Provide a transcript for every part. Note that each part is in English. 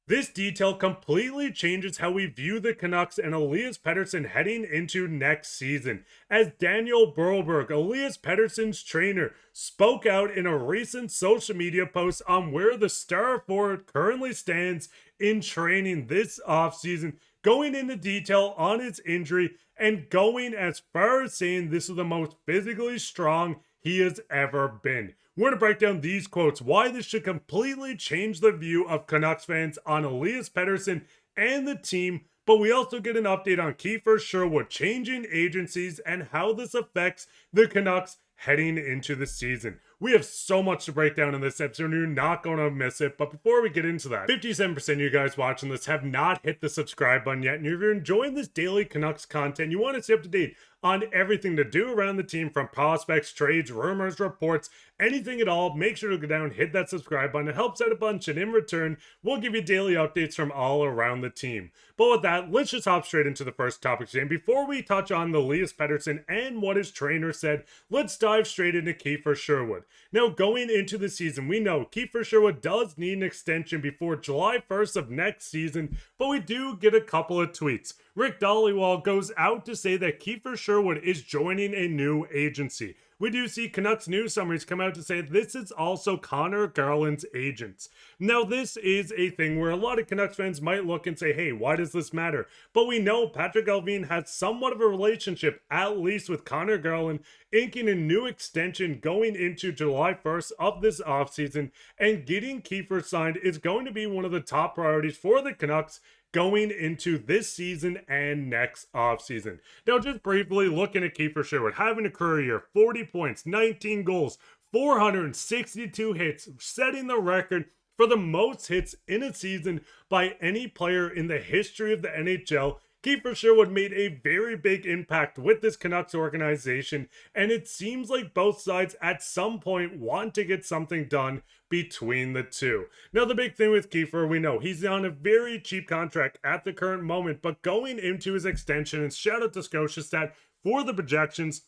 This detail completely changes how we view the Canucks and Elias Pettersson heading into next season, as Daniel Broberg, Elias Pettersson's trainer, spoke out in a recent social media post on where the star forward currently stands in training this offseason, going into detail on his injury and going as far as saying this is the most physically strong he has ever been. We're going to break down these quotes, why this should completely change the view of Canucks fans on Elias Pettersson and the team, but we also get an update on Kiefer Sherwood changing agencies and how this affects the Canucks heading into the season. We have so much to break down in this episode, and you're not going to miss it. But before we get into that, 57% of you guys watching this have not hit the subscribe button yet. And if you're enjoying this daily Canucks content, you want to stay up to date on everything to do around the team, from prospects, trades, rumors, reports, anything at all, make sure to go down and hit that subscribe button. It helps out a bunch, and in return, we'll give you daily updates from all around the team. But with that, let's just hop straight into the first topic today. And before we touch on the Elias Pettersson and what his trainer said, let's dive straight into Kiefer Sherwood. Now, going into the season, we know Kiefer Sherwood does need an extension before July 1st of next season, but we do get a couple of tweets. Rick Dhaliwal goes out to say that Kiefer Sherwood is joining a new agency. We do see Canucks news summaries come out to say this is also Conor Garland's agents. Now, this is a thing where a lot of Canucks fans might look and say, hey, why does this matter? But we know Patrik Allvin has somewhat of a relationship, at least with Conor Garland, inking a new extension going into July 1st of this offseason, and getting Kiefer signed is going to be one of the top priorities for the Canucks going into this season and next offseason. Now, just briefly looking at Kiefer Sherwood, having a career year, 40 points, 19 goals, 462 hits, setting the record for the most hits in a season by any player in the history of the NHL. Kiefer Sherwood made a very big impact with this Canucks organization, and it seems like both sides at some point want to get something done between the two. Now, the big thing with Kiefer, we know he's on a very cheap contract at the current moment, but going into his extension, and shout out to Scotiastat for the projections,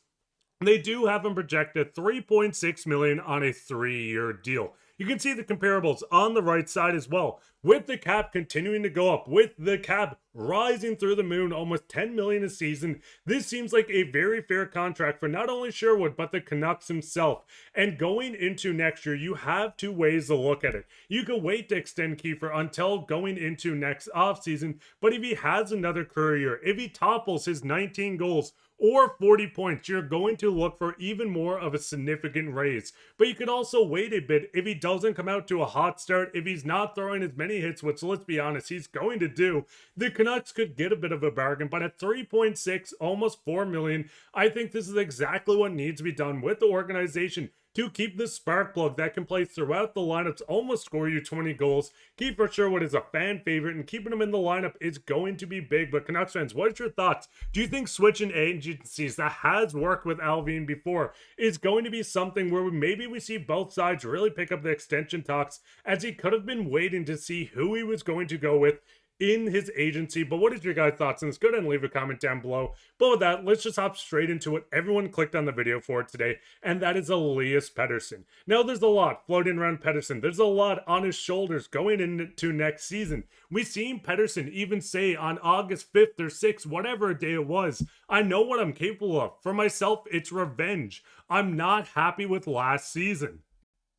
they do have him projected $3.6 million on a 3-year deal. You can see the comparables on the right side as well, with the cap continuing to go up, with the cap rising through the moon, almost $10 million a season. This seems like a very fair contract for not only Sherwood, but the Canucks himself. And going into next year, you have two ways to look at it. You can wait to extend Kiefer until going into next offseason, but if he has another career year, if he topples his 19 goals, or 40 points, you're going to look for even more of a significant raise. But you could also wait a bit if he doesn't come out to a hot start, if he's not throwing as many hits, which, let's be honest, he's going to do. The Canucks could get a bit of a bargain, but at 3.6, almost $4 million, I think this is exactly what needs to be done with the organization to keep the spark plug that can play throughout the lineups, almost score you 20 goals. Kiefer Sherwood is a fan favorite, and keeping him in the lineup is going to be big. But Canucks fans, what is your thoughts? Do you think switching agencies that has worked with Allvin before is going to be something where maybe we see both sides really pick up the extension talks, as he could have been waiting to see who he was going to go with in his agency? But what is your guys' thoughts on this? Go ahead and leave a comment down below. But with that, let's just hop straight into what everyone clicked on the video for today, and that is Elias Pettersson. Now, there's a lot floating around Pettersson. There's a lot on his shoulders going into next season. We've seen Pettersson even say on August 5th or 6th, whatever day it was, I know what I'm capable of. For myself, it's revenge. I'm not happy with last season.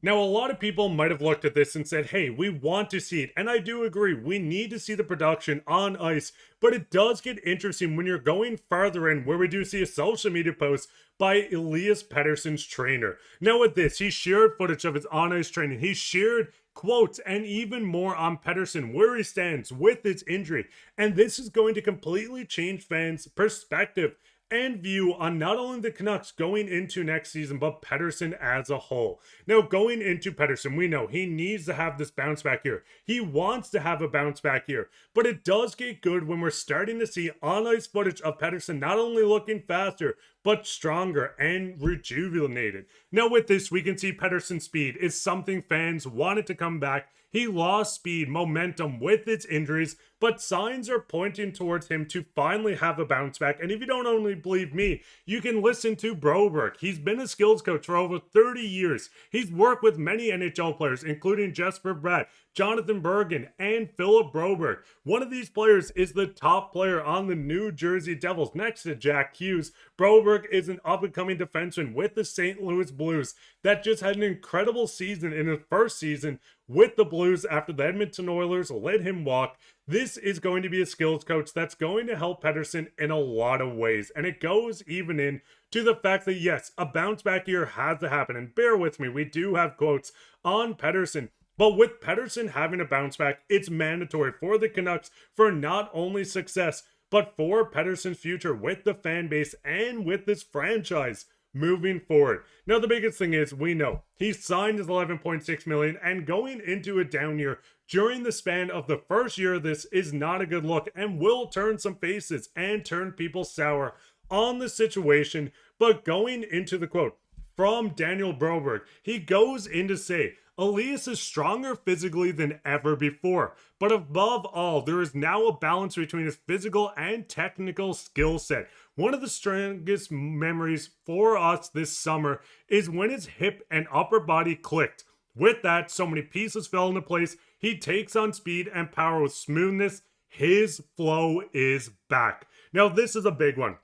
Now, a lot of people might have looked at this and said, hey, we want to see it. And I do agree, we need to see the production on ice. But it does get interesting when you're going farther in, where we do see a social media post by Elias Pettersson's trainer. Now with this, he shared footage of his on-ice training. He shared quotes and even more on Pettersson, where he stands with his injury. And this is going to completely change fans' perspective and view on not only the Canucks going into next season, but Pettersson as a whole. Now, going into Pettersson, we know he needs to have this bounce back here. He wants to have a bounce back here, but it does get good when we're starting to see on-ice footage of Pettersson not only looking faster, but stronger and rejuvenated. Now with this, we can see Pettersson's speed is something fans wanted to come back. He lost speed, momentum with his injuries, but signs are pointing towards him to finally have a bounce back. And if you don't only believe me, you can listen to Broberg. He's been a skills coach for over 30 years. He's worked with many NHL players, including Jesper Bratt, Jonathan Bergen, and Filip Broberg. One of these players is the top player on the New Jersey Devils next to Jack Hughes. Broberg is an up-and-coming defenseman with the St. Louis Blues that just had an incredible season in his first season with the Blues after the Edmonton Oilers let him walk. This is going to be a skills coach that's going to help Pettersson in a lot of ways. And it goes even in to the fact that, yes, a bounce back year has to happen. And bear with me, we do have quotes on Pettersson. But with Pettersson having a bounce back, it's mandatory for the Canucks for not only success, but for Pettersson's future with the fan base and with this franchise moving forward. Now, the biggest thing is we know he signed his $11.6 million, and going into a down year during the span of the first year of this is not a good look and will turn some faces and turn people sour on the situation. But going into the quote from Daniel Broberg, he goes in to say, Elias is stronger physically than ever before, but above all, there is now a balance between his physical and technical skill set. One of the strongest memories for us this summer is when his hip and upper body clicked. With that, so many pieces fell into place. He takes on speed and power with smoothness. His flow is back. Now, this is a big one.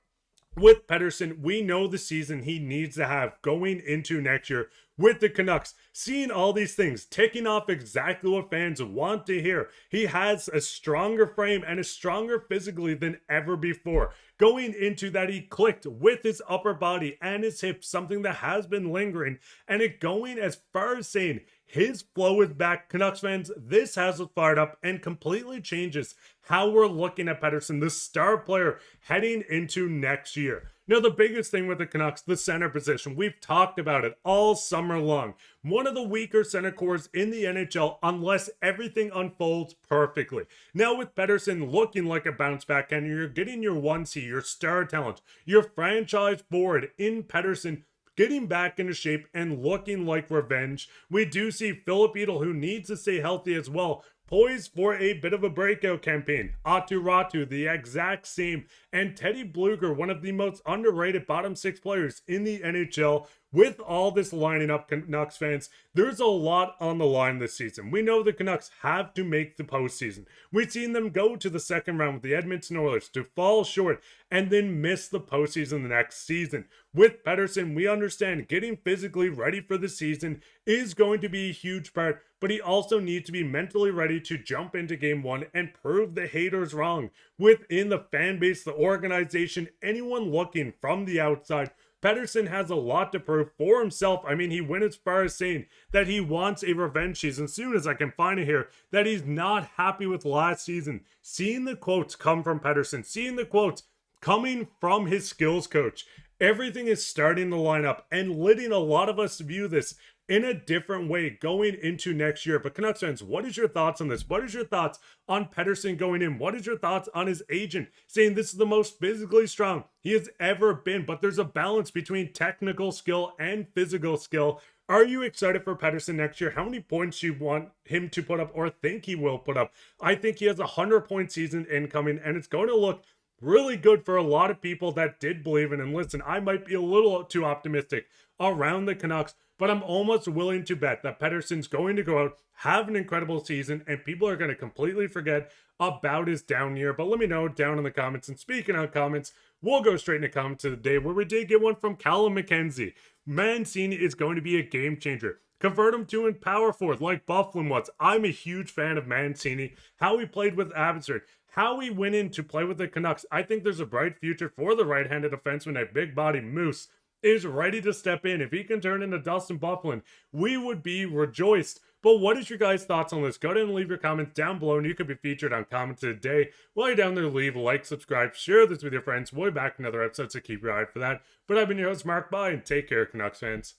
With Pettersson, we know the season he needs to have going into next year with the Canucks. Seeing all these things, ticking off exactly what fans want to hear. He has a stronger frame and is stronger physically than ever before. Going into that, he clicked with his upper body and his hips, something that has been lingering. And it going as far as saying his flow is back. Canucks fans, this has us fired up and completely changes how we're looking at Pettersson, the star player heading into next year. Now, the biggest thing with the Canucks, the center position, we've talked about it all summer long. One of the weaker center cores in the NHL unless everything unfolds perfectly. Now, with Pettersson looking like a bounce back, and you're getting your 1C, your star talent, your franchise forward in Pettersson, getting back into shape and looking like revenge. We do see Filip Hronek, who needs to stay healthy as well, poised for a bit of a breakout campaign. Aatu Räty, the exact same, and Teddy Blueger, one of the most underrated bottom six players in the NHL. With all this lining up, Canucks fans, there's a lot on the line this season. We know the Canucks have to make the postseason. We've seen them go to the second round with the Edmonton Oilers to fall short and then miss the postseason the next season. With Pettersson, we understand getting physically ready for the season is going to be a huge part, but he also needs to be mentally ready to jump into game one and prove the haters wrong. Within the fan base, the organization, anyone looking from the outside, Pettersson has a lot to prove for himself. I mean, he went as far as saying that he wants a revenge season. As soon as I can find it here, that he's not happy with last season. Seeing the quotes come from Pettersson, seeing the quotes coming from his skills coach, everything is starting to line up and letting a lot of us view this in a different way going into next year. But Canucks fans, what is your thoughts on this? What is your thoughts on Pettersson going in? What is your thoughts on his agent saying this is the most physically strong he has ever been, but there's a balance between technical skill and physical skill? Are you excited for Pettersson next year? How many points do you want him to put up or think he will put up? I think he has a 100-point season incoming, and it's going to look really good for a lot of people that did believe in him. Listen, I might be a little too optimistic around the Canucks, but I'm almost willing to bet that Pettersson's going to go out, have an incredible season, and people are going to completely forget about his down year. But let me know down in the comments. And speaking of comments, we'll go straight into comments of the day, where we did get one from Callum McKenzie. Mancini is going to be a game changer. Convert him to a power forward like Bufflin was. I'm a huge fan of Mancini, how he played with Abbotsford, how he went in to play with the Canucks. I think there's a bright future for the right-handed defenseman, a big body Moose is ready to step in. If he can turn into Dustin Bufflin, we would be rejoiced. But what is your guys' thoughts on this? Go ahead and leave your comments down below, and you could be featured on Comments of the Day. While you're down there, leave a like, subscribe, share this with your friends. We'll be back in another episode, so keep your eye out for that. But I've been your host, Mark. Bye, and take care, Canucks fans.